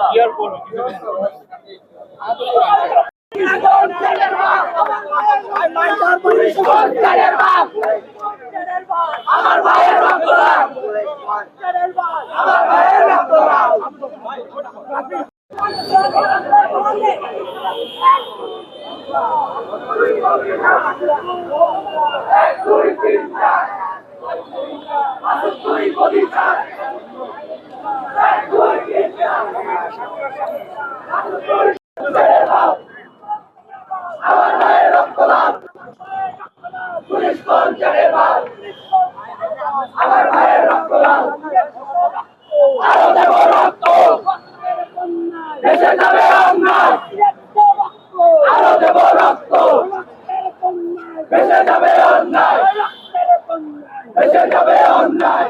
কি আর করবো আমার ভাইয়ের রক্ত আমার ভাইয়ের রক্ত আমার ভাইয়ের রক্ত লাভ পুলিশ কর্মচারীর ভাব আমার ভাইয়ের রক্ত লাভ আরো দেব রক্ত দেশে যাবে অন্যায় আরো দেব রক্ত দেশে যাবে অন্যায় দেশে যাবে অন্যায়